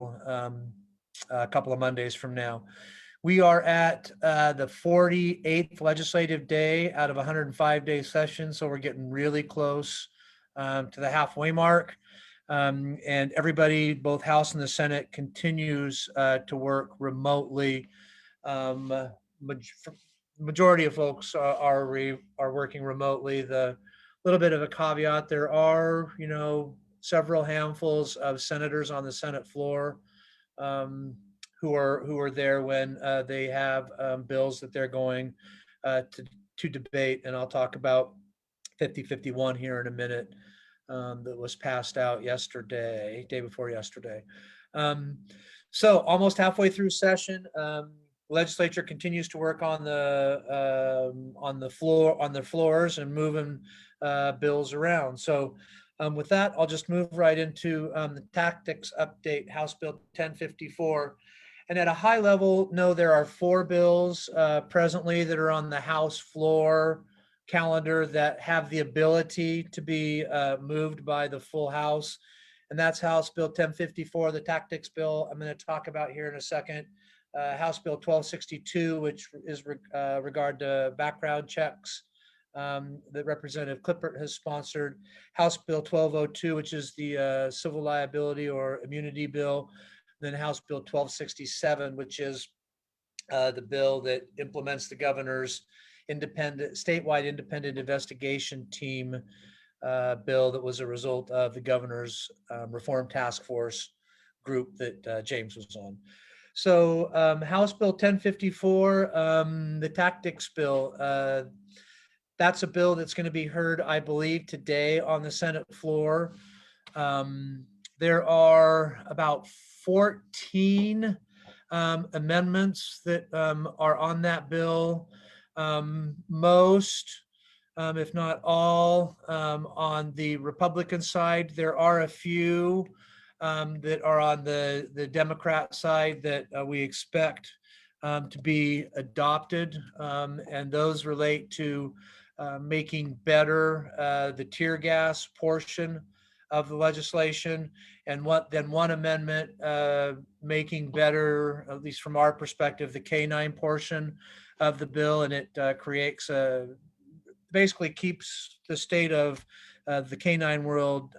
a couple of Mondays from now. We are at the 48th legislative day out of 105-day session, so we're getting really close to the halfway mark. And everybody, both House and the Senate, continues to work remotely. Majority of folks are working remotely. The little bit of a caveat: there are, several handfuls of senators on the Senate floor who are there when they have bills that they're going to debate, and I'll talk about 5051 here in a minute. That was passed out yesterday, day before yesterday. So almost halfway through session. Legislature continues to work on the floors and moving bills around. So with that, I'll just move right into the tactics update, House Bill 1054. And at a high level, no, there are 4 bills presently that are on the House floor calendar that have the ability to be moved by the full House. And that's House Bill 1054, the tactics bill I'm going to talk about here in a second. House Bill 1262, which is regard to background checks that Representative Clippert has sponsored. House Bill 1202, which is the civil liability or immunity bill. Then House Bill 1267, which is the bill that implements the governor's statewide independent investigation team bill that was a result of the governor's reform task force group that James was on. So House Bill 1054, the tactics bill, that's a bill that's going to be heard, I believe, today on the Senate floor. There are about 14 amendments that are on that bill. Most, if not all, on the Republican side. There are a few that are on the Democrat side that we expect to be adopted, and those relate to making better the tear gas portion of the legislation, and one amendment making better, at least from our perspective, the canine portion of the bill, and it basically keeps the state of the canine world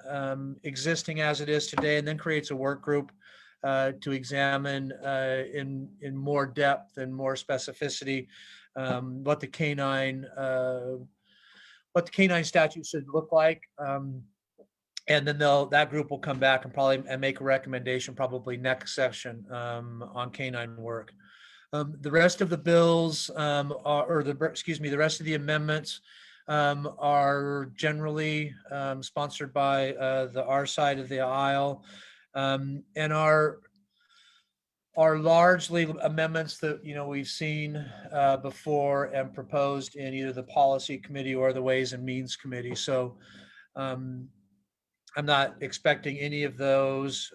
existing as it is today, and then creates a work group to examine in more depth and more specificity what the canine statute should look like. And then that group will come back and probably make a recommendation probably next session on canine work. The rest of the bills the rest of the amendments are generally sponsored by our side of the aisle, and are largely amendments that we've seen before and proposed in either the policy committee or the Ways and Means Committee. So I'm not expecting any of those,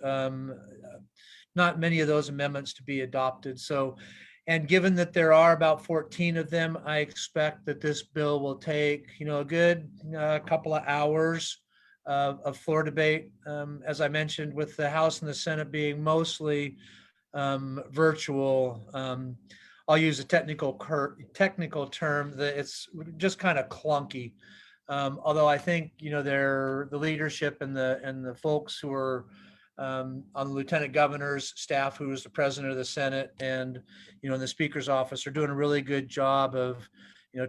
not many of those amendments to be adopted. So, and given that there are about 14 of them, I expect that this bill will take, a good couple of hours of floor debate. As I mentioned, with the House and the Senate being mostly virtual, I'll use a technical term that it's just kind of clunky. Although I think they're the leadership and the folks who are on the lieutenant governor's staff, who is the president of the Senate, and in the speaker's office, are doing a really good job of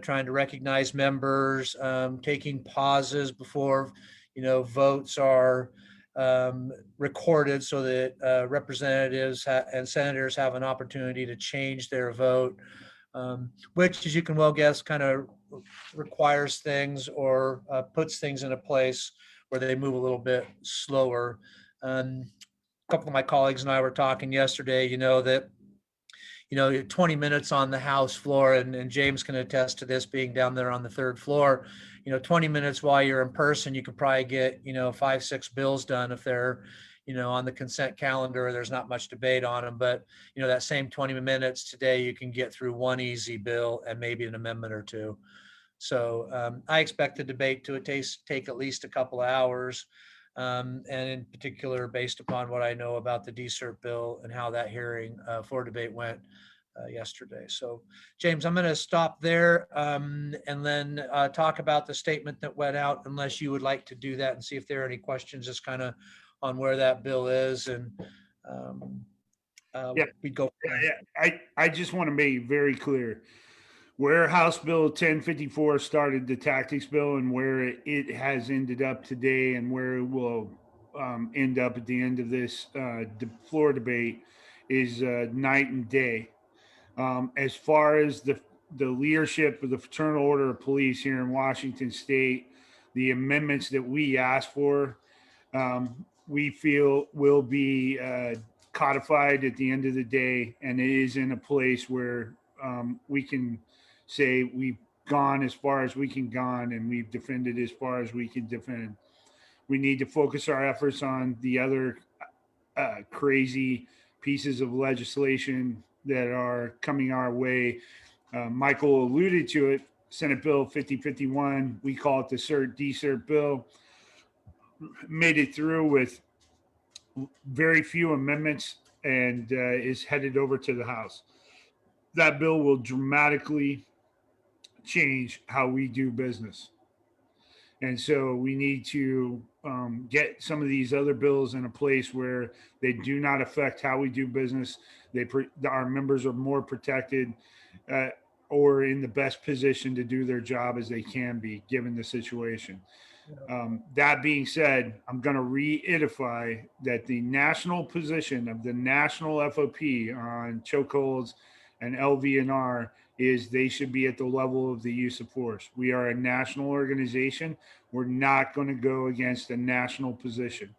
trying to recognize members, taking pauses before votes are recorded, so that representatives and senators have an opportunity to change their vote, which, as you can well guess, kind of requires things or puts things in a place where they move a little bit slower. A couple of my colleagues and I were talking yesterday, that 20 minutes on the House floor, and James can attest to this, being down there on the 3rd floor, 20 minutes while you're in person, you could probably get 5-6 bills done if they're on the consent calendar. There's not much debate on them, but that same 20 minutes today, you can get through one easy bill and maybe an amendment or two. So I expect the debate to take at least a couple of hours. and in particular, based upon what I know about the DSERT bill and how that hearing floor debate went yesterday. So, James, I'm going to stop there and then talk about the statement that went out, unless you would like to do that and see if there are any questions just kind of on where that bill is. And um, Yeah, we'd go from there. I just want to make very clear where House Bill 1054 started the tactics bill and where it has ended up today and where it will end up at the end of this floor debate is night and day. As far as the leadership of the Fraternal Order of Police here in Washington State, the amendments that we asked for, we feel will be codified at the end of the day, and it is in a place where we can say we've gone as far as we can gone, and we've defended as far as we can defend. We need to focus our efforts on the other crazy pieces of legislation that are coming our way. Michael alluded to it. Senate Bill 5051, we call it the DSERT bill, made it through with very few amendments and is headed over to the House. That bill will dramatically change how we do business. And so we need to get some of these other bills in a place where they do not affect how we do business. Our members are more protected uh, or in the best position to do their job as they can be given the situation. That being said, I'm going to reiterate that the national position of the national FOP on chokeholds and LVNR is they should be at the level of the use of force. We are a national organization. We're not going to go against a national position.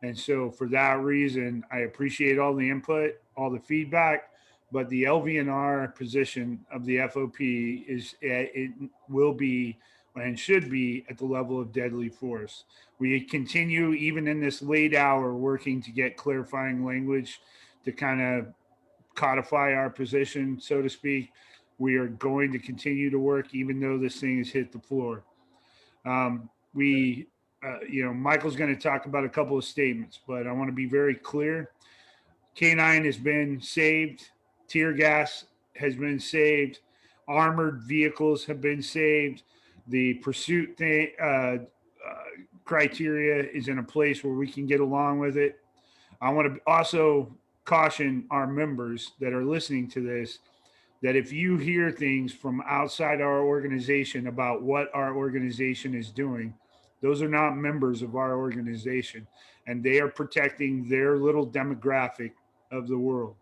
And so for that reason, I appreciate all the input, all the feedback, but the LVNR position of the FOP it will be and should be at the level of deadly force. We continue, even in this late hour, working to get clarifying language to kind of codify our position, so to speak. We are going to continue to work, even though this thing has hit the floor. Michael's going to talk about a couple of statements, but I want to be very clear. K9 has been saved. Tear gas has been saved. Armored vehicles have been saved. The pursuit criteria is in a place where we can get along with it. I want to also caution our members that are listening to this that if you hear things from outside our organization about what our organization is doing, those are not members of our organization, and they are protecting their little demographic of the world.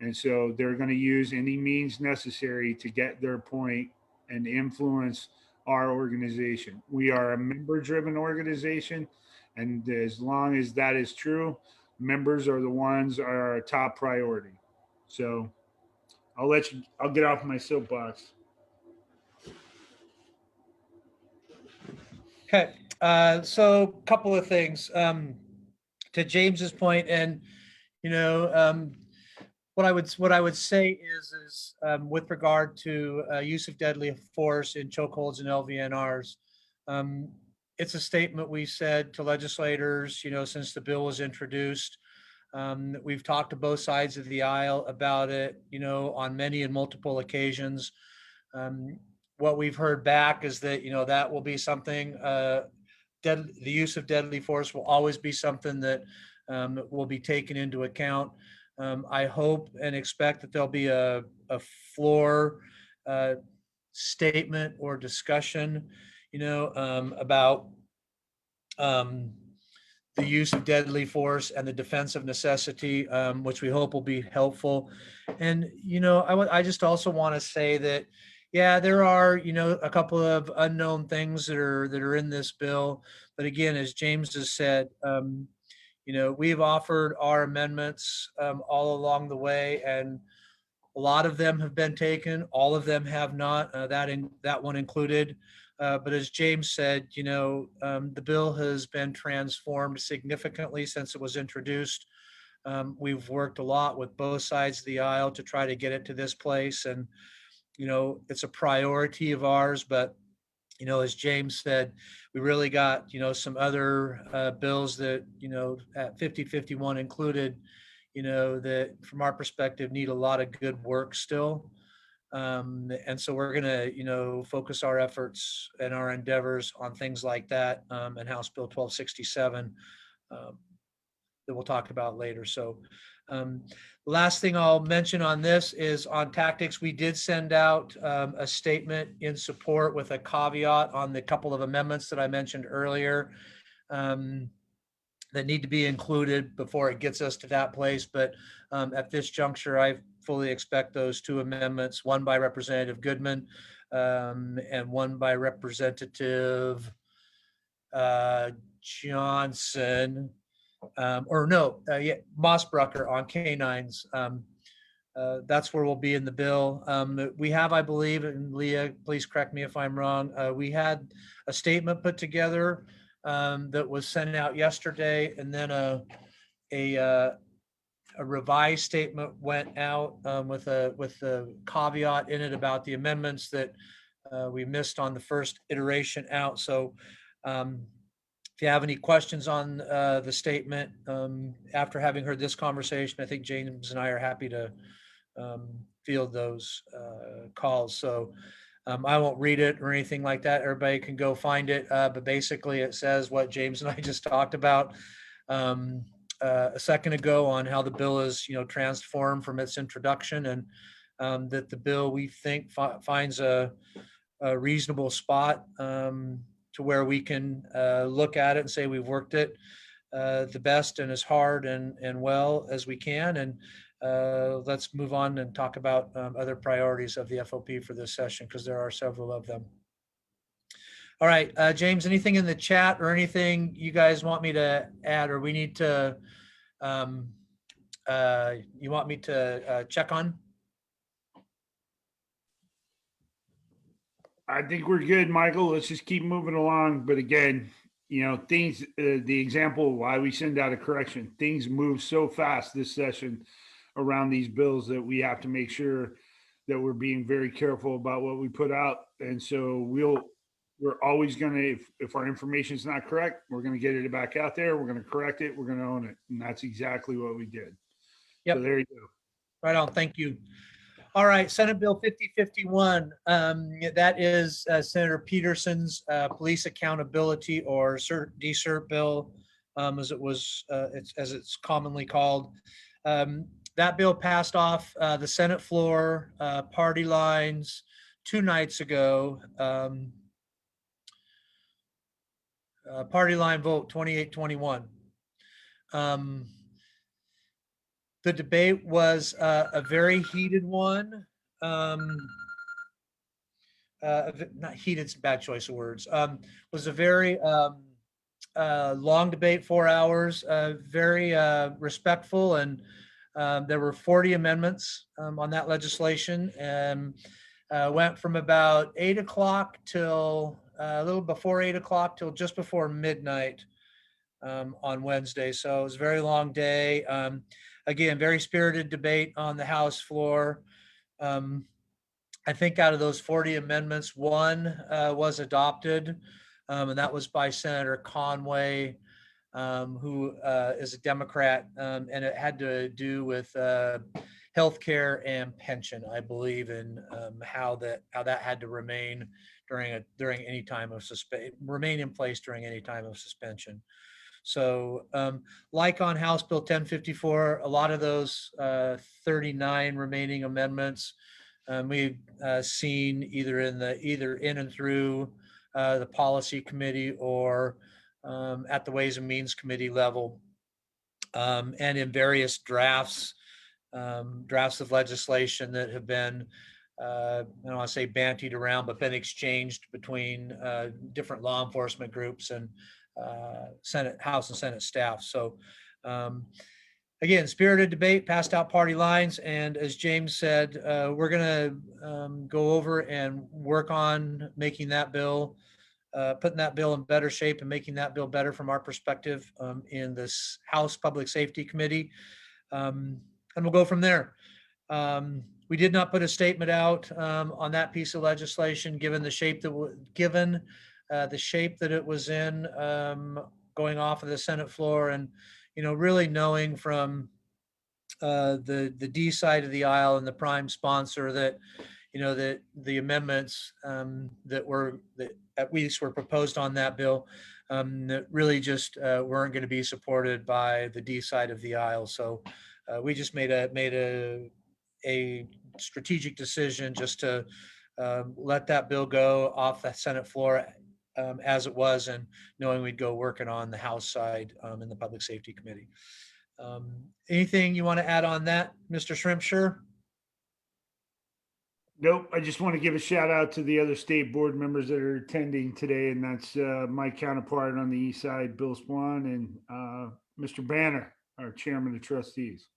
And so they're going to use any means necessary to get their point and influence our organization. We are a member driven organization. And as long as that is true, members are the ones are our top priority. So I'll get off my soapbox. Okay. So a couple of things to James's point, and you know, what I would say is with regard to use of deadly force in chokeholds and LVNRs, it's a statement we said to legislators, you know, since the bill was introduced. We've talked to both sides of the aisle about it, you know, on many and multiple occasions. Um, what we've heard back is that, you know, that will be something, the use of deadly force will always be something that will be taken into account. I hope and expect that there'll be a floor statement or discussion, you know, about um, the use of deadly force and the defense of necessity, which we hope will be helpful. And, you know, I just also want to say that, yeah, there are, you know, a couple of unknown things that are in this bill. But again, as James has said, you know, we've offered our amendments all along the way, and a lot of them have been taken. All of them have not. That one included. But as James said, you know, the bill has been transformed significantly since it was introduced. We've worked a lot with both sides of the aisle to try to get it to this place, and you know, it's a priority of ours. But as James said, we really got, some other bills that, at 5051 included, that from our perspective need a lot of good work still. And so we're going to, focus our efforts and our endeavors on things like that, and House Bill 1267 um, that we'll talk about later. So last thing I'll mention on this is on tactics. We did send out a statement in support with a caveat on the couple of amendments that I mentioned earlier that need to be included before it gets us to that place. But at this juncture, I fully expect those two amendments, one by Representative Goodman and one by Representative Johnson, Mossbrucker on canines. That's where we'll be in the bill. We have, I believe, and Leah, please correct me if I'm wrong, we had a statement put together that was sent out yesterday, and then a revised statement went out with a caveat in it about the amendments that we missed on the first iteration out. So if you have any questions on the statement after having heard this conversation, I think James and I are happy to field those calls. So I won't read it or anything like that. Everybody can go find it. But basically it says what James and I just talked about a second ago on how the bill is, transformed from its introduction, and that the bill, we think, finds a reasonable spot to where we can look at it and say we've worked it the best and as hard and well as we can. And let's move on and talk about other priorities of the FOP for this session, because there are several of them. All right, James, anything in the chat or anything you guys want me to add, or we need to, you want me to check on? I think we're good, Michael. Let's just keep moving along. But again, things, the example why we send out a correction, things move so fast this session around these bills that we have to make sure that we're being very careful about what we put out. And so we're always going to, if our information is not correct, we're going to get it back out there. We're going to correct it. We're going to own it. And that's exactly what we did. Yep. So there you go. Right on. Thank you. All right, Senate Bill 5051. That is Senator Peterson's police accountability or DCERT bill, as it's commonly called. That bill passed off the Senate floor, party lines 2 nights ago. Party line vote 28-21. The debate was a very heated one. Not heated, it's a bad choice of words. Was a very long debate, 4 hours, very respectful, and there were 40 amendments on that legislation, and went from about 8 o'clock till a little before 8 o'clock till just before midnight on Wednesday. So it was a very long day. Again, very spirited debate on the House floor. I think out of those 40 amendments, one was adopted, and that was by Senator Conway, who is a Democrat, and it had to do with healthcare and pension, I believe, and how that had to remain during any time of remain in place during any time of suspension. So like on House Bill 1054, a lot of those 39 remaining amendments we've seen either in and through the policy committee or at the Ways and Means Committee level, and in various drafts of legislation that have been, I don't want to say bantied around, but been exchanged between different law enforcement groups and House and Senate staff. So again, spirited debate, passed out party lines. And as James said, we're going to go over and work on making that bill, putting that bill in better shape and making that bill better from our perspective in this House Public Safety Committee. And we'll go from there. We did not put a statement out on that piece of legislation, given the shape that it was in, going off of the Senate floor, and really knowing from the D side of the aisle and the prime sponsor that that the amendments that at least were proposed on that bill that really just weren't going to be supported by the D side of the aisle. So we just made a strategic decision just to let that bill go off the Senate floor as it was, and knowing we'd go working on the House side in the Public Safety Committee. Anything you want to add on that, Mr. Shrimpshire? Nope. I just want to give a shout out to the other state board members that are attending today, and that's my counterpart on the east side, Bill Swan, and Mr. Banner, our chairman of trustees.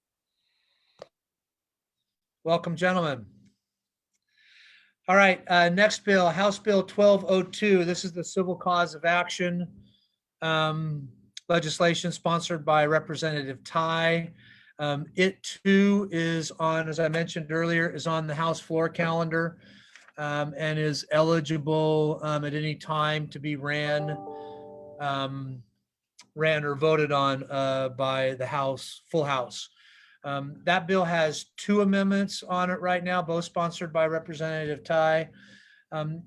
Welcome, gentlemen. All right, next bill, House Bill 1202. This is the civil cause of action legislation sponsored by Representative Ty. It too is on, as I mentioned earlier, is on the House floor calendar and is eligible at any time to be ran or voted on by the House, full House. That bill has 2 amendments on it right now, both sponsored by Representative Ty.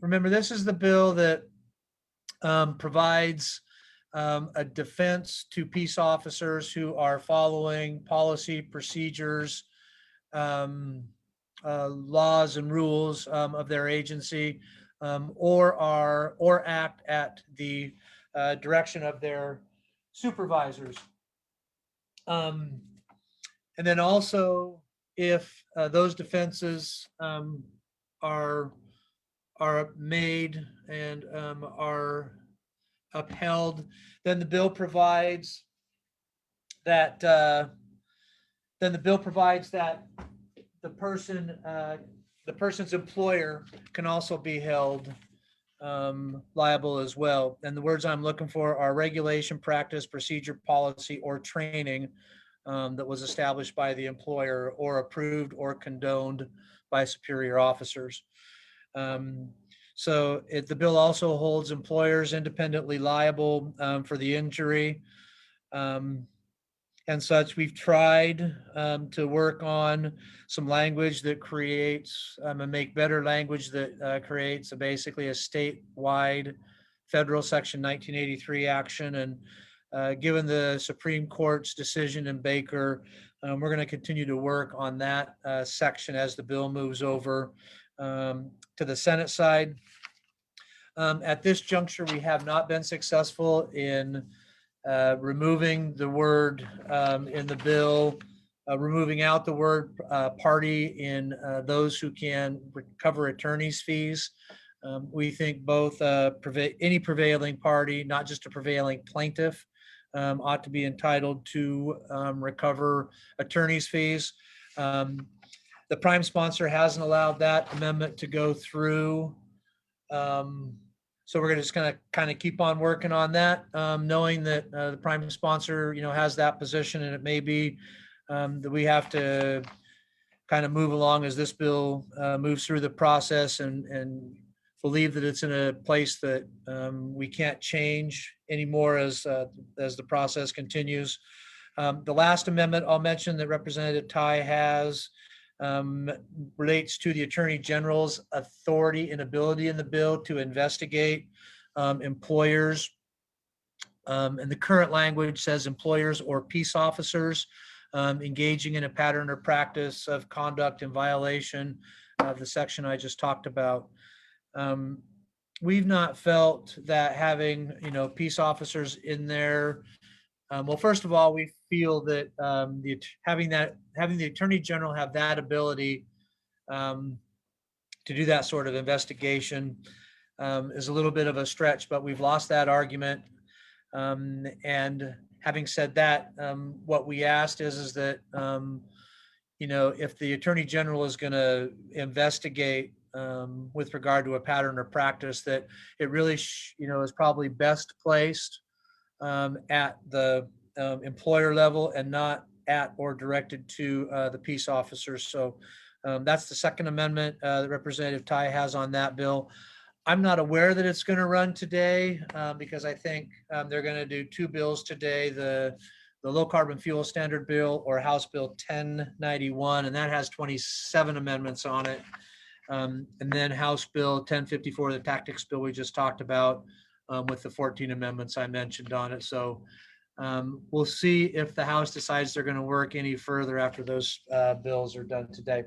Remember, this is the bill that provides a defense to peace officers who are following policy, procedures, laws and rules of their agency, or act at the direction of their supervisors. And then also, if those defenses are made and are upheld, then the bill provides that the person's employer can also be held liable as well. And the words I'm looking for are regulation, practice, procedure, policy, or training that was established by the employer or approved or condoned by superior officers. So the bill also holds employers independently liable for the injury and such. We've tried to work on some language that creates and make better language that creates basically a statewide federal Section 1983 action. And given the Supreme Court's decision in Baker, we're going to continue to work on that section as the bill moves over to the Senate side. At this juncture, we have not been successful in removing the word in the bill, removing out the word party in those who can recover attorney's fees. We think both any prevailing party, not just a prevailing plaintiff, ought to be entitled to recover attorney's fees. The prime sponsor hasn't allowed that amendment to go through. So we're just going to kind of keep on working on that, knowing that the prime sponsor, has that position, and it may be that we have to kind of move along as this bill moves through the process, and believe that it's in a place that we can't change anymore as the process continues. The last amendment I'll mention that Representative Ty has relates to the Attorney General's authority and ability in the bill to investigate employers. And the current language says employers or peace officers engaging in a pattern or practice of conduct in violation of the section I just talked about. We've not felt that having, peace officers in there. Well, first of all, we feel that having the Attorney General have that ability to do that sort of investigation is a little bit of a stretch, but we've lost that argument. And having said that, what we asked is that if the Attorney General is going to investigate with regard to a pattern or practice, that it really is probably best placed at the employer level and not at or directed to the peace officers. So That's the second amendment that Representative Ty has on that bill. I'm not aware that it's going to run today because I think they're going to do two bills today, the low carbon fuel standard bill or House Bill 1091, and that has 27 amendments on it. And then House Bill 1054, the tactics bill we just talked about with the 14 amendments I mentioned on it. So we'll see if the House decides they're going to work any further after those bills are done today.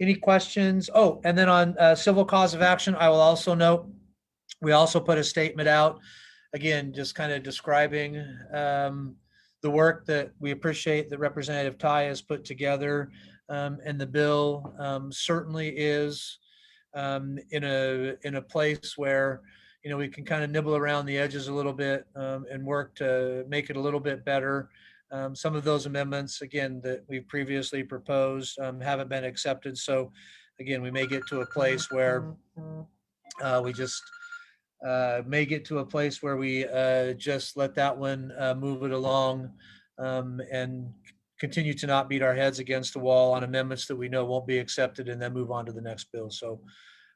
Any questions? Oh, and then on civil cause of action, I will also note, we also put a statement out, again, just kind of describing the work that we appreciate that Representative Ty has put together. And the bill certainly is in a place where, you know, we can kind of nibble around the edges a little bit and work to make it a little bit better. Some of those amendments, again, that we previously proposed haven't been accepted. So again, we may get to a place where we just may get to a place where we just let that one move it along and continue to not beat our heads against the wall on amendments that we know won't be accepted and then move on to the next bill. So,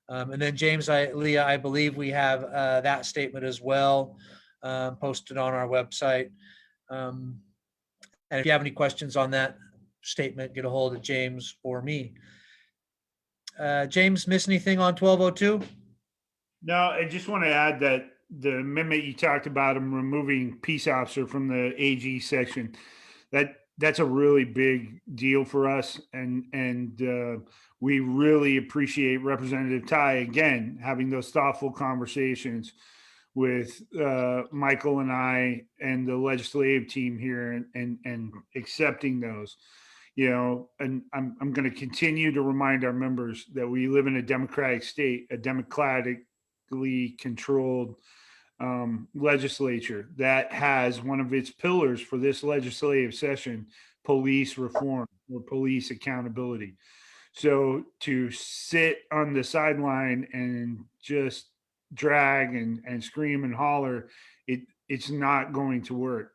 and then James, Leah, I believe we have that statement as well posted on our website. And if you have any questions on that statement, get a hold of James or me. James, miss anything on 1202? No, I just want to add that the amendment you talked about, him removing peace officer from the AG section, that's a really big deal for us, and we really appreciate Representative Ty again having those thoughtful conversations with Michael and I and the legislative team here, and accepting those. You know, and I'm going to continue to remind our members that we live in a democratic state, a democratically controlled legislature that has one of its pillars for this legislative session, police reform or police accountability. So to sit on the sideline and just drag and scream and holler, it's not going to work.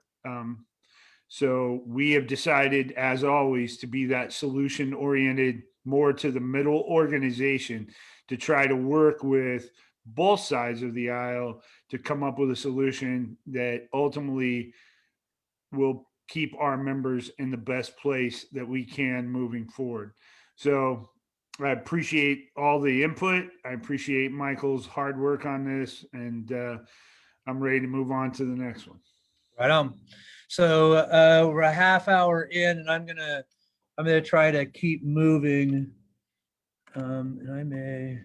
So we have decided, as always, to be that solution oriented, more to the middle organization, to try to work with both sides of the aisle to come up with a solution that ultimately will keep our members in the best place that we can moving forward. So I appreciate all the input. I appreciate Michael's hard work on this, and I'm ready to move on to the next one. Right on. So we're a half hour in, and I'm gonna try to keep moving. And I may,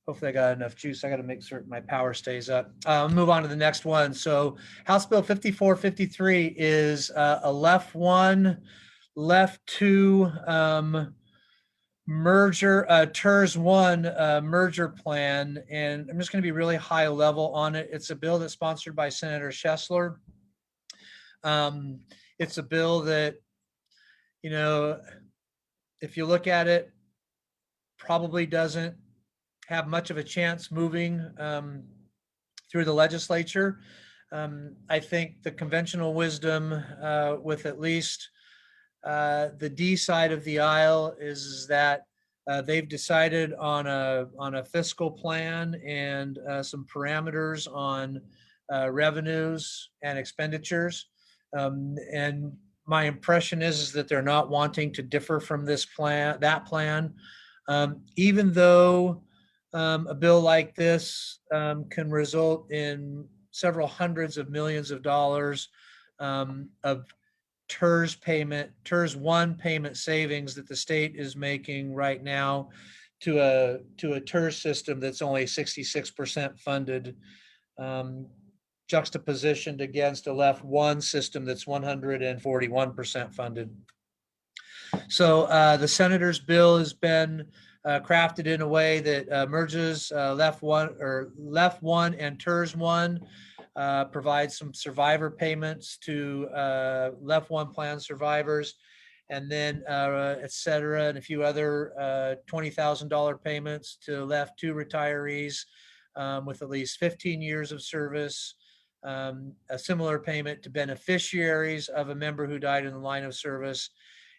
hopefully I got enough juice. I got to make certain my power stays up. I'll move on to the next one. So House Bill 5453 is a left one, left two merger, TERS one merger plan. And I'm just going to be really high level on it. It's a bill that's sponsored by Senator Schessler. It's a bill that, you know, if you look at it, probably doesn't have much of a chance moving through the legislature. I think the conventional wisdom with at least the D side of the aisle is that they've decided on a fiscal plan and some parameters on revenues and expenditures. And my impression is that they're not wanting to differ from this plan, that plan, even though a bill like this can result in several hundreds of millions of dollars of TERS one payment savings that the state is making right now to a TERS system that's only 66% funded, juxtapositioned against a left one system that's 141% funded. So the senator's bill has been crafted in a way that merges left one and TERS one, provides some survivor payments to left one plan survivors, and then et cetera, and a few other $20,000 payments to left two retirees with at least 15 years of service. A similar payment to beneficiaries of a member who died in the line of service,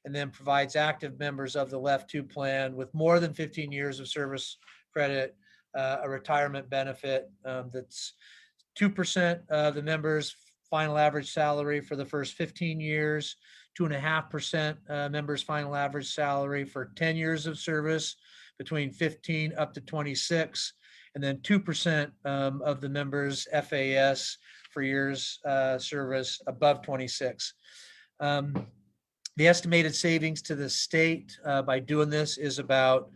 and then provides active members of the Left 2 plan with more than 15 years of service credit a retirement benefit that's 2% of the members' final average salary for the first 15 years, 2.5% members' final average salary for 10 years of service between 15 up to 26, and then 2% of the members' FAS for years service above 26. The estimated savings to the state by doing this is about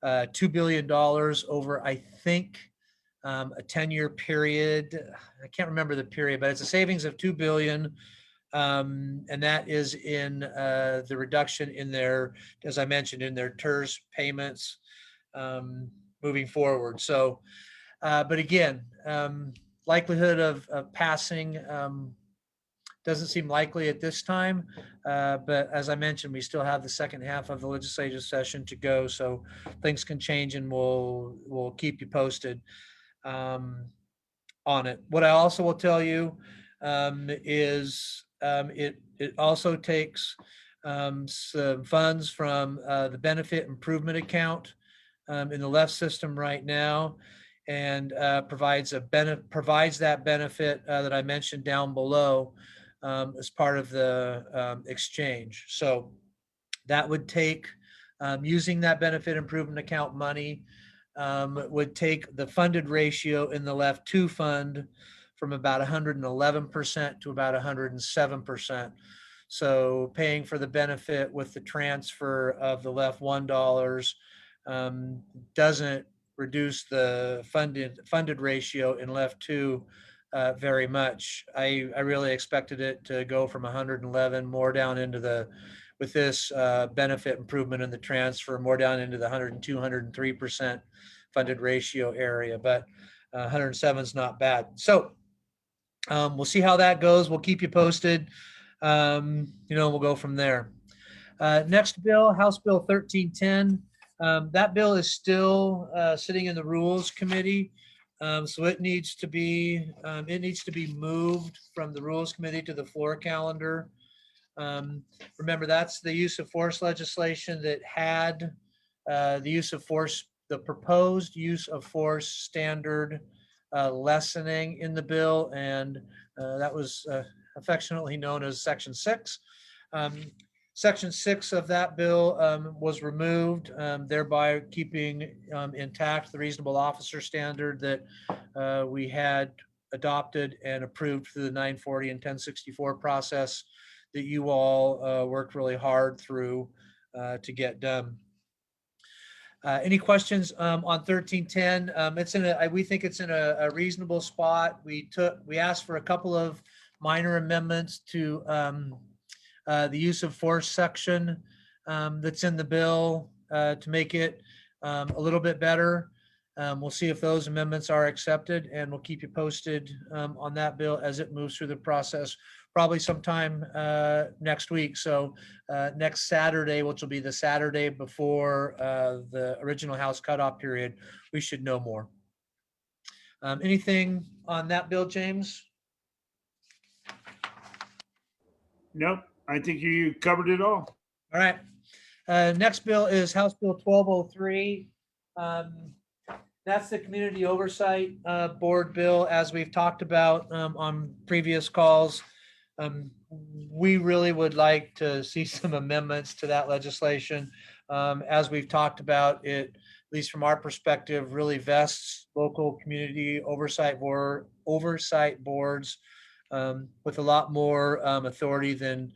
$2 billion over, I think, a 10-year period. I can't remember the period, but it's a savings of $2 billion. And that is in the reduction in their, as I mentioned, in their TERS payments moving forward. So, but again, likelihood of passing doesn't seem likely at this time. But as I mentioned, we still have the second half of the legislative session to go. So things can change, and we'll keep you posted on it. What I also will tell you is it also takes some funds from the benefit improvement account in the left system right now, and provides that benefit that I mentioned down below as part of the exchange. So that would take using that benefit improvement account money would take the funded ratio in the Left 2 fund from about 111% to about 107%. So paying for the benefit with the transfer of the Left $1 doesn't reduce the funded ratio in Left 2 very much. I really expected it to go from 111 more down into the, with this benefit improvement in the transfer, more down into the 102, 103% funded ratio area, but 107 is not bad. So we'll see how that goes. We'll keep you posted. We'll go from there. Next bill, House Bill 1310. That bill is still sitting in the Rules Committee. So it needs to be moved from the Rules Committee to the floor calendar. Remember, that's the use of force legislation that had the use of force, the proposed use of force standard lessening in the bill, and that was affectionately known as Section 6. Section 6 of that bill was removed, thereby keeping intact the reasonable officer standard that we had adopted and approved through the 940 and 1064 process that you all worked really hard through to get done. Any questions on 1310? It's in we think it's in a reasonable spot. We asked for a couple of minor amendments to the use of force section that's in the bill to make it a little bit better. We'll see if those amendments are accepted, and we'll keep you posted on that bill as it moves through the process, probably sometime next week. So next Saturday, which will be the Saturday before the original House cutoff period, we should know more. Anything on that bill, James? Nope. I think you covered it all. All right. Next bill is House Bill 1203. That's the Community Oversight Board bill, as we've talked about on previous calls. We really would like to see some amendments to that legislation. As we've talked about, it, at least from our perspective, really vests local community oversight boards with a lot more authority than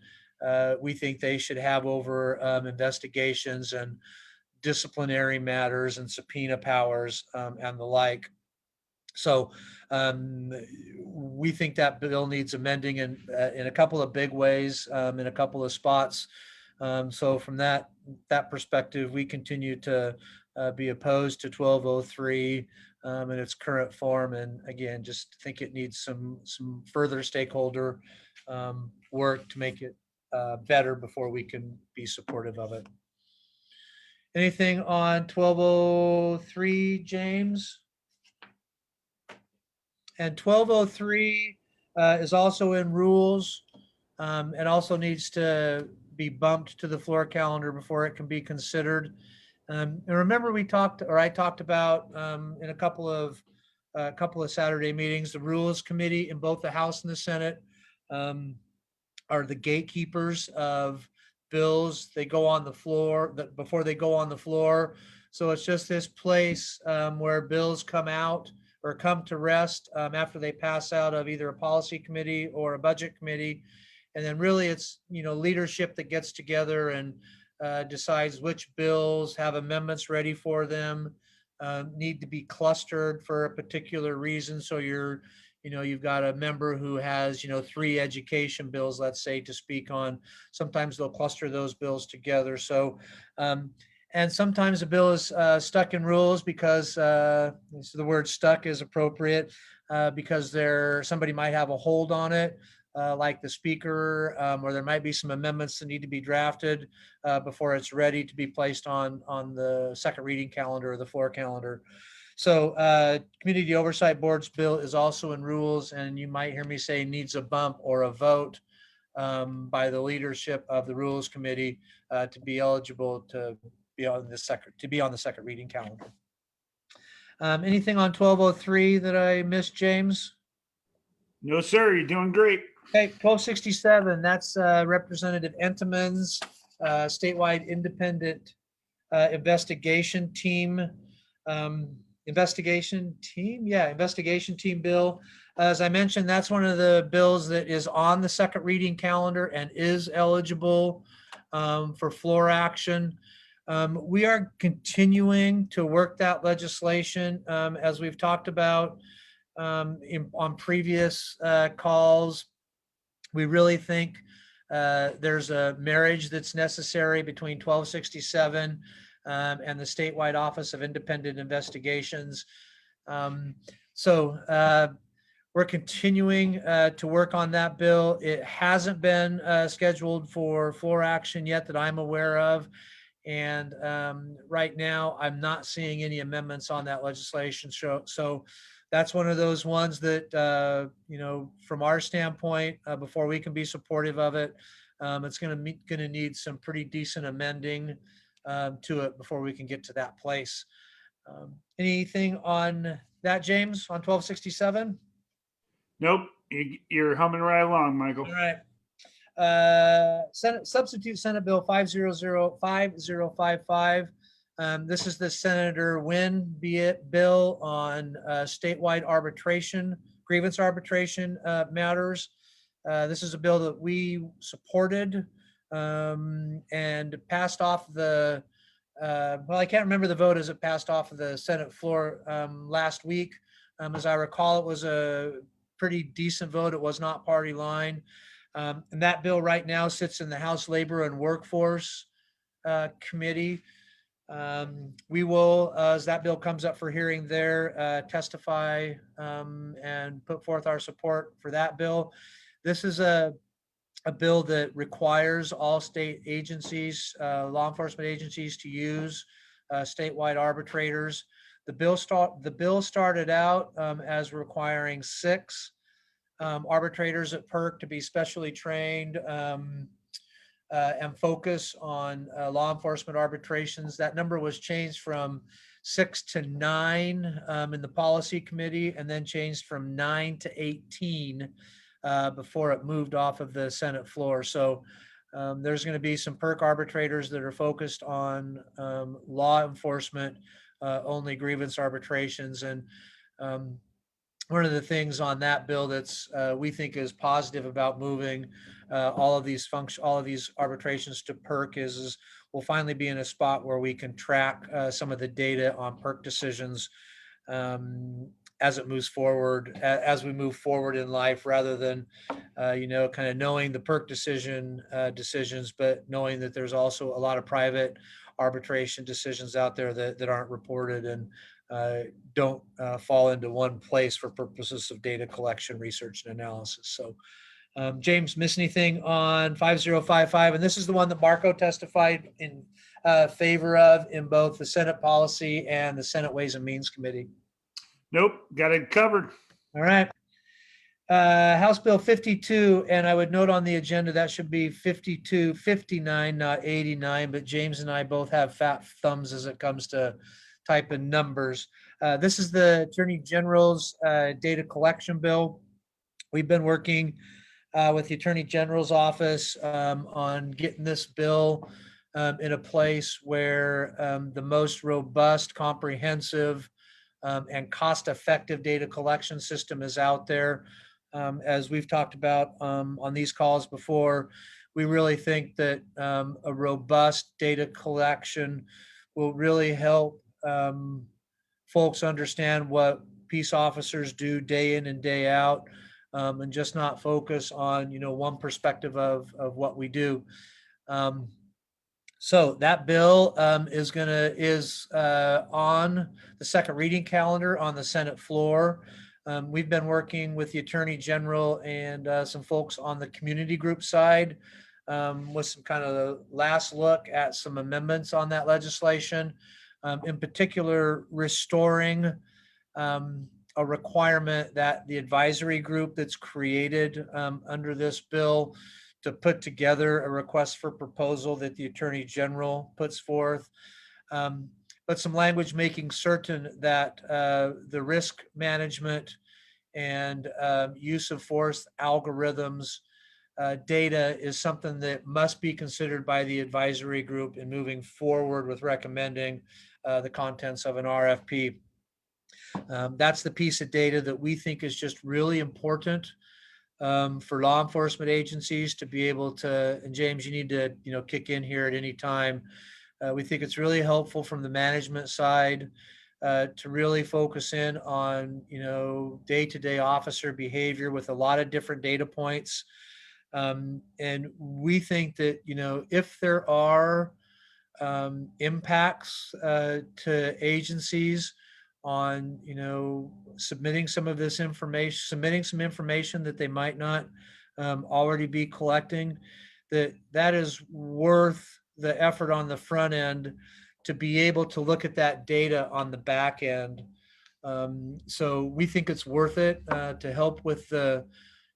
we think they should have over investigations and disciplinary matters and subpoena powers and the like. So we think that bill needs amending in a couple of big ways, in a couple of spots. So from that perspective, we continue to be opposed to 1203 in its current form. And again, just think it needs some further stakeholder work to make it better before we can be supportive of it. Anything on 1203, James? And 1203 is also in rules and also needs to be bumped to the floor calendar before it can be considered. And remember, I talked about in a couple of Saturday meetings, the Rules Committee in both the House and the Senate are the gatekeepers of bills. They go on the floor before they go on the floor. So it's just this place where bills come out or come to rest after they pass out of either a policy committee or a budget committee. And then really it's, leadership that gets together and decides which bills have amendments ready for them, need to be clustered for a particular reason. So you've got a member who has, 3 education bills, let's say, to speak on. Sometimes they'll cluster those bills together. So, and sometimes a bill is stuck in rules because so the word stuck is appropriate because somebody might have a hold on it. Like the speaker, or there might be some amendments that need to be drafted before it's ready to be placed on the second reading calendar or the floor calendar. So Community Oversight Board's bill is also in rules, and you might hear me say needs a bump or a vote by the leadership of the Rules Committee to be eligible to be on the second reading calendar. Anything on 1203 that I missed, James? No, sir. You're doing great. Okay, 1267, that's Representative Entenmann's statewide independent investigation team bill. As I mentioned, that's one of the bills that is on the second reading calendar and is eligible for floor action. We are continuing to work that legislation as we've talked about on previous calls. We really think there's a marriage that's necessary between 1267 and the statewide Office of Independent Investigations. So we're continuing to work on that bill. It hasn't been scheduled for floor action yet that I'm aware of. And right now, I'm not seeing any amendments on that legislation. So that's one of those ones that, from our standpoint, before we can be supportive of it, it's going to need some pretty decent amending to it before we can get to that place. Anything on that, James, on 1267? Nope. You're humming right along, Michael. All right. Substitute Senate Bill 5005055. This is the Senator Wynn bill on statewide grievance arbitration matters. This is a bill that we supported and passed off I can't remember the vote as it passed off of the Senate floor last week. As I recall, it was a pretty decent vote. It was not party line. And that bill right now sits in the House Labor and Workforce Committee. We will, as that bill comes up for hearing there, testify and put forth our support for that bill. This is a bill that requires all state agencies, law enforcement agencies, to use statewide arbitrators. The bill started out as requiring 6 arbitrators at PERC to be specially trained and focus on law enforcement arbitrations. That number was changed from 6 to 9 in the policy committee, and then changed from 9 to 18 before it moved off of the Senate floor. So there's going to be some PERC arbitrators that are focused on law enforcement only grievance arbitrations. And one of the things on that bill that's we think is positive about moving all of these arbitrations to PERC is we'll finally be in a spot where we can track some of the data on PERC decisions as it moves forward, as we move forward in life, rather than kind of knowing the PERC decisions, but knowing that there's also a lot of private arbitration decisions out there that aren't reported and don't fall into one place for purposes of data collection, research, and analysis. So James, miss anything on 5055? And this is the one that Marco testified in favor of in both the Senate Policy and the Senate Ways and Means Committee. Nope, got it covered. All right. House Bill 52, and I would note on the agenda that should be 5259, not 89, but James and I both have fat thumbs as it comes to typing numbers. This is the Attorney General's data collection bill. We've been working with the Attorney General's office on getting this bill in a place where the most robust, comprehensive, and cost-effective data collection system is out there. As we've talked about on these calls before, we really think that a robust data collection will really help folks understand what peace officers do day in and day out, and just not focus on one perspective of what we do. So that bill is on the second reading calendar on the Senate floor. We've been working with the Attorney General and some folks on the community group side with some kind of last look at some amendments on that legislation, in particular restoring a requirement that the advisory group that's created under this bill to put together a request for proposal that the Attorney General puts forth, but some language making certain that the risk management and use of force algorithms data is something that must be considered by the advisory group in moving forward with recommending the contents of an RFP. That's the piece of data that we think is just really important for law enforcement agencies to be able to, and James, you need to, kick in here at any time. We think it's really helpful from the management side to really focus in on, day-to-day officer behavior with a lot of different data points. And we think that, if there are impacts to agencies on submitting some of this information, submitting some information that they might not already be collecting, that is worth the effort on the front end to be able to look at that data on the back end. So we think it's worth it to help with the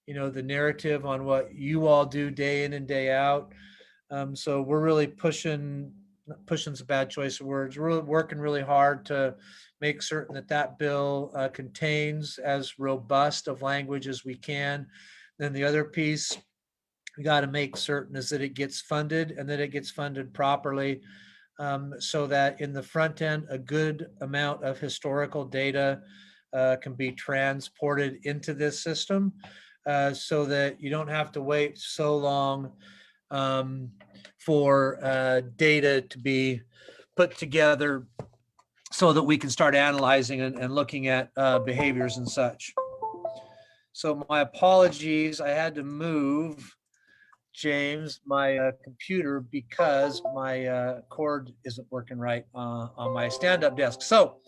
the narrative on what you all do day in and day out. So we're really pushing's a bad choice of words. We're really working really hard to make certain that that bill contains as robust of language as we can. Then the other piece we got to make certain is that it gets funded and that it gets funded properly, so that in the front end, a good amount of historical data can be transported into this system, so that you don't have to wait so long for data to be put together so that we can start analyzing and looking at behaviors and such. So my apologies, I had to move, James, my computer because my cord isn't working right on my stand-up desk. So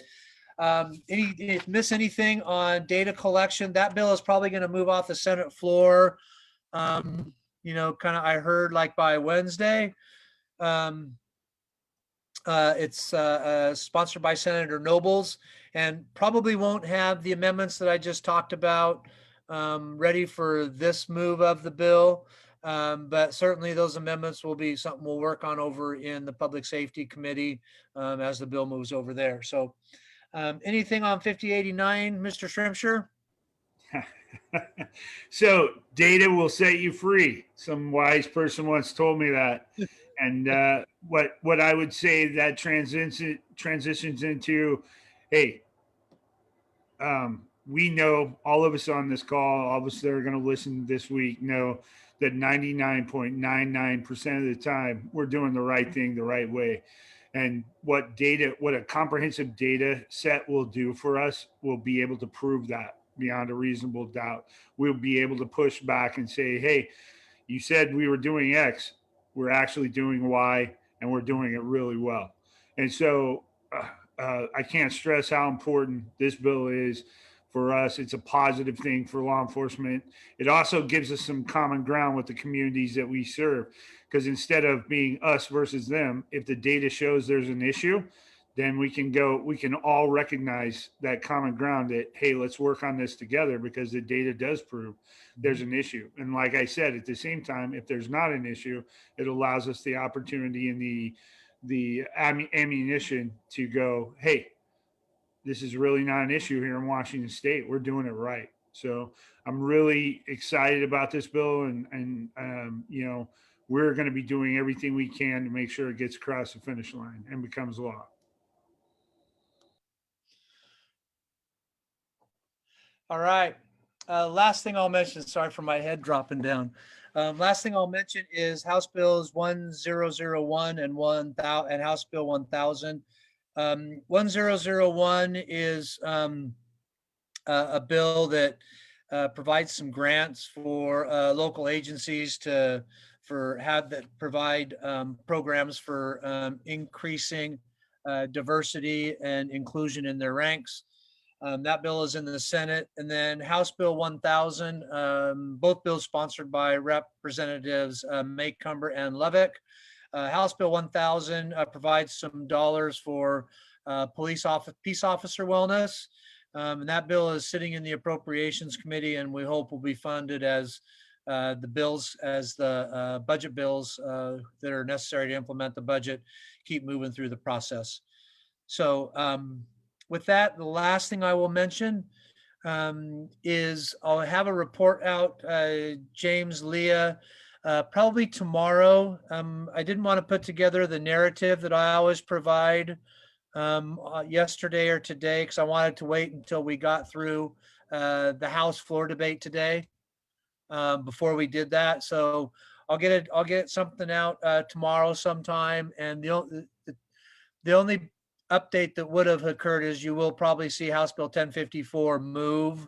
miss anything on data collection, that bill is probably going to move off the Senate floor. Kind of, I heard like by Wednesday. It's sponsored by Senator Nobles and probably won't have the amendments that I just talked about ready for this move of the bill. But certainly those amendments will be something we'll work on over in the Public Safety Committee as the bill moves over there. So anything on 5089, Mr. Shrimpshire? So data will set you free. Some wise person once told me that. And what I would say that transitions into, hey, we know, all of us on this call, all of us that are going to listen this week know that 99.99% of the time we're doing the right thing the right way. And what a comprehensive data set will do for us, we'll be able to prove that beyond a reasonable doubt. We'll be able to push back and say, hey, you said we were doing X, we're actually doing Y, and we're doing it really well. And so I can't stress how important this bill is for us. It's a positive thing for law enforcement. It also gives us some common ground with the communities that we serve, because instead of being us versus them, if the data shows there's an issue, then we can all recognize that common ground that, hey, let's work on this together because the data does prove there's an issue. And like I said, at the same time, if there's not an issue, it allows us the opportunity and the ammunition to go, hey, this is really not an issue here in Washington State. We're doing it right. So I'm really excited about this bill, and we're going to be doing everything we can to make sure it gets across the finish line and becomes law. All right. Last thing I'll mention, sorry for my head dropping down. Last thing I'll mention is House Bills 1001 and House Bill 1000. 1001 is a bill that provides some grants for local agencies that provide programs for increasing diversity and inclusion in their ranks. That bill is in the Senate. And then House Bill 1000, both bills sponsored by Representatives Maycumber and Levick. House Bill 1000 provides some dollars for peace officer wellness. And that bill is sitting in the Appropriations Committee, and we hope will be funded as the budget bills that are necessary to implement the budget keep moving through the process. So with that, the last thing I will mention is I'll have a report out, James, Leah, probably tomorrow. I didn't want to put together the narrative that I always provide yesterday or today, because I wanted to wait until we got through the House floor debate today before we did that. So I'll get something out tomorrow sometime. And the only update that would have occurred is you will probably see House Bill 1054 move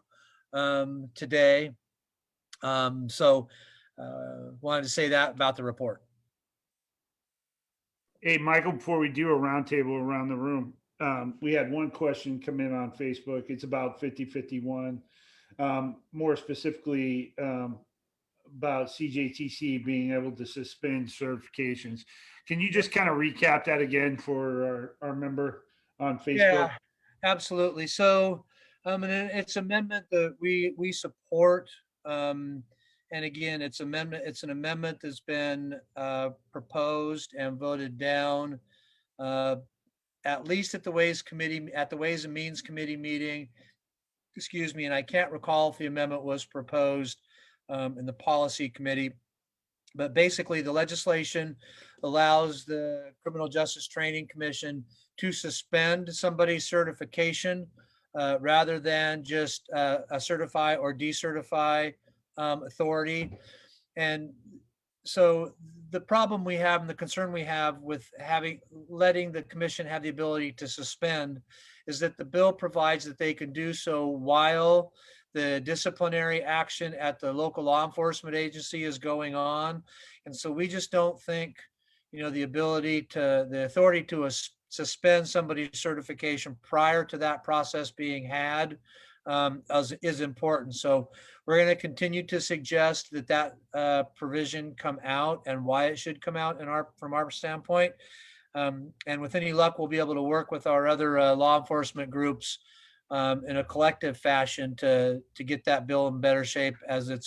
today. So wanted to say that about the report. Hey, Michael, before we do a roundtable around the room, we had one question come in on Facebook. It's about 5051, more specifically about CJTC being able to suspend certifications. Can you just kind of recap that again for our member on Facebook? Yeah, absolutely. So and it's amendment that we support. And again, it's an amendment that's been proposed and voted down at least at the Ways and Means Committee meeting. Excuse me, and I can't recall if the amendment was proposed in the Policy Committee. But basically, the legislation allows the Criminal Justice Training Commission to suspend somebody's certification rather than just a certify or decertify authority. And so the problem we have and the concern we have with letting the commission have the ability to suspend is that the bill provides that they can do so while the disciplinary action at the local law enforcement agency is going on. And so we just don't think, the authority to suspend somebody's certification prior to that process being had is important. So we're going to continue to suggest that provision come out and why it should come out from our standpoint. And with any luck, we'll be able to work with our other law enforcement groups in a collective fashion to get that bill in better shape as it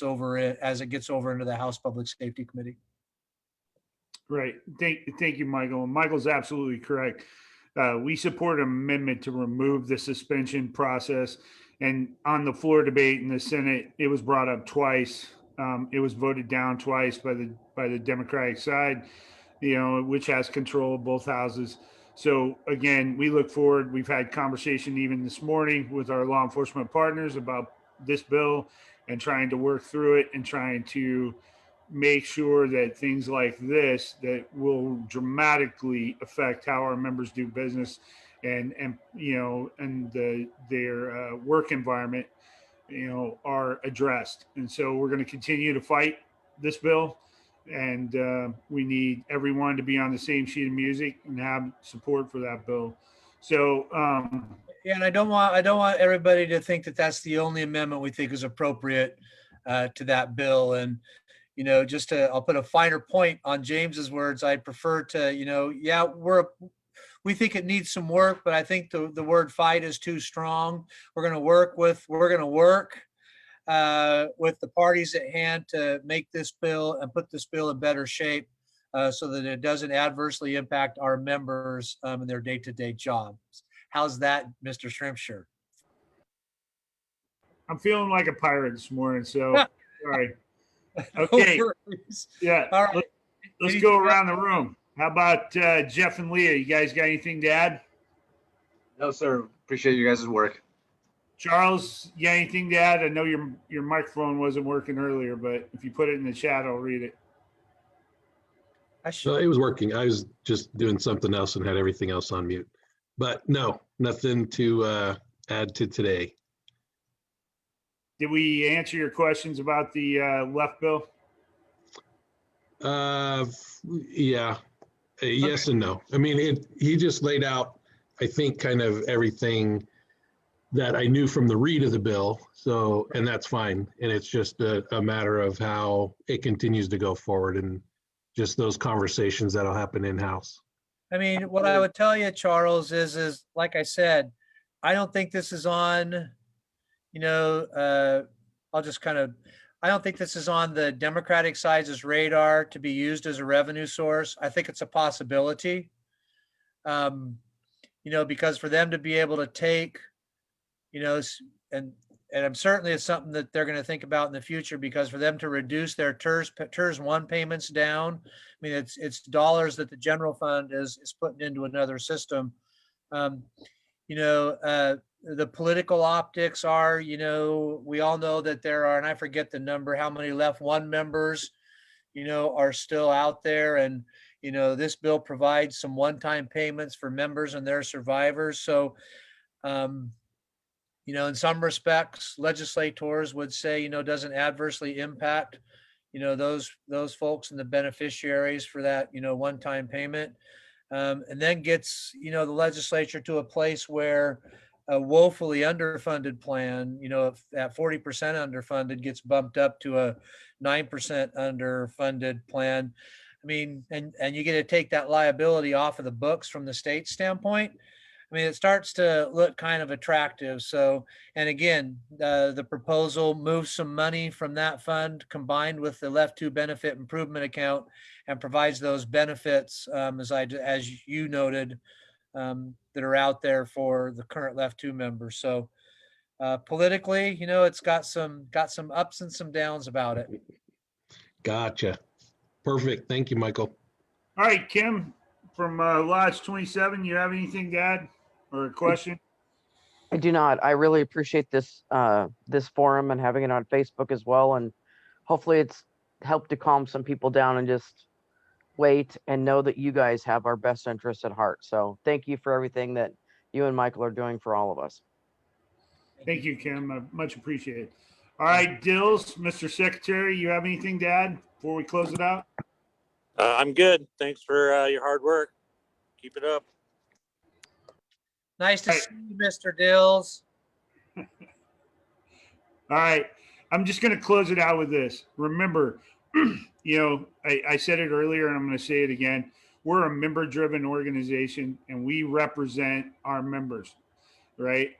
gets over into the House Public Safety Committee. Right. Thank you, Michael. And Michael's absolutely correct. We support an amendment to remove the suspension process. And on the floor debate in the Senate, it was brought up twice. It was voted down twice by the Democratic side, which has control of both houses. So again, we look forward. We've had conversation even this morning with our law enforcement partners about this bill and trying to work through it and trying to make sure that things like this that will dramatically affect how our members do business and their work environment, are addressed. And so we're going to continue to fight this bill. And we need everyone to be on the same sheet of music and have support for that bill. So yeah, and I don't want everybody to think that that's the only amendment we think is appropriate to that bill. And I'll put a finer point on James's words. I'd prefer to, we think it needs some work, but I think the word fight is too strong. We're going to work with the parties at hand to make this bill and put this bill in better shape so that it doesn't adversely impact our members in their day-to-day jobs. How's that, Mr. Shrimpshire? I'm feeling like a pirate this morning, so sorry. Okay. No worries. Yeah. All right. Let's Anything go around else? the room. How about Jeff and Leah? You guys got anything to add? No, sir. Appreciate you guys' work. Charles, you got anything to add? I know your microphone wasn't working earlier, but if you put it in the chat, I'll read it. So it was working. I was just doing something else and had everything else on mute. But no, nothing to add to today. Did we answer your questions about the left bill? Yeah, yes and no. I mean, he just laid out, I think, kind of everything that I knew from the read of the bill. So, and that's fine. And it's just a matter of how it continues to go forward and just those conversations that'll happen in-house. I mean, what I would tell you, Charles, is like I said, I don't think this is on, I don't think this is on the Democratic side's radar to be used as a revenue source. I think it's a possibility. Because for them to be able to take, and I'm certainly it's something that they're going to think about in the future, because for them to reduce their TERS 1 payments down, I mean, it's dollars that the general fund is putting into another system. The political optics are, we all know that there are, and I forget the number, how many left one members, are still out there. And, this bill provides some one-time payments for members and their survivors. So, in some respects, legislators would say, doesn't adversely impact, those folks and the beneficiaries for that, one-time payment. And then gets, the legislature to a place where a woefully underfunded plan, if at 40% underfunded gets bumped up to a 9% underfunded plan. I mean, and you get to take that liability off of the books from the state standpoint. I mean, it starts to look kind of attractive. So, and again, the proposal moves some money from that fund combined with the Left 2 benefit improvement account and provides those benefits, as you noted, that are out there for the current Left 2 members. So politically, it's got some ups and some downs about it. Gotcha. Perfect. Thank you, Michael. All right, Kim, from Lodge 27, you have anything to add or a question? I do not. I really appreciate this this forum and having it on Facebook as well. And hopefully it's helped to calm some people down and just wait and know that you guys have our best interests at heart. So thank you for everything that you and Michael are doing for all of us. Thank you, Kim. Much appreciated. All right, Dills, Mr. Secretary, you have anything to add before we close it out? I'm good. Thanks for your hard work. Keep it up. Nice to see you, Mr. Dills. All right. I'm just going to close it out with this. Remember, I said it earlier and I'm going to say it again. We're a member-driven organization and we represent our members, right?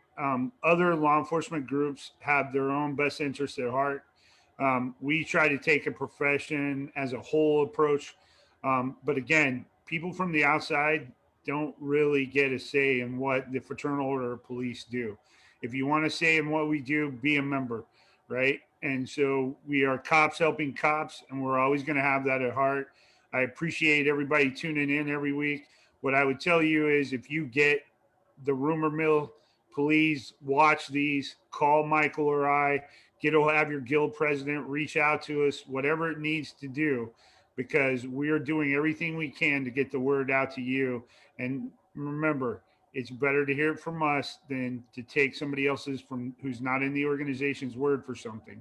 Other law enforcement groups have their own best interests at heart. We try to take a profession as a whole approach. But again, people from the outside don't really get a say in what the Fraternal Order of Police do. If you want to say in what we do, be a member, right? And so we are cops helping cops, and we're always going to have that at heart. I appreciate everybody tuning in every week. What I would tell you is if you get the rumor mill, please watch these, call Michael or I, have your guild president reach out to us, whatever it needs to do, because we are doing everything we can to get the word out to you. And remember, it's better to hear it from us than to take somebody else's who's not in the organization's word for something.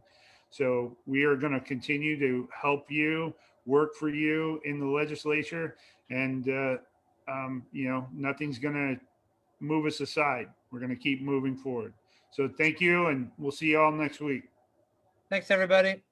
So we are going to continue to help you, work for you in the legislature, and nothing's going to move us aside. We're going to keep moving forward. So thank you, and we'll see you all next week. Thanks, everybody.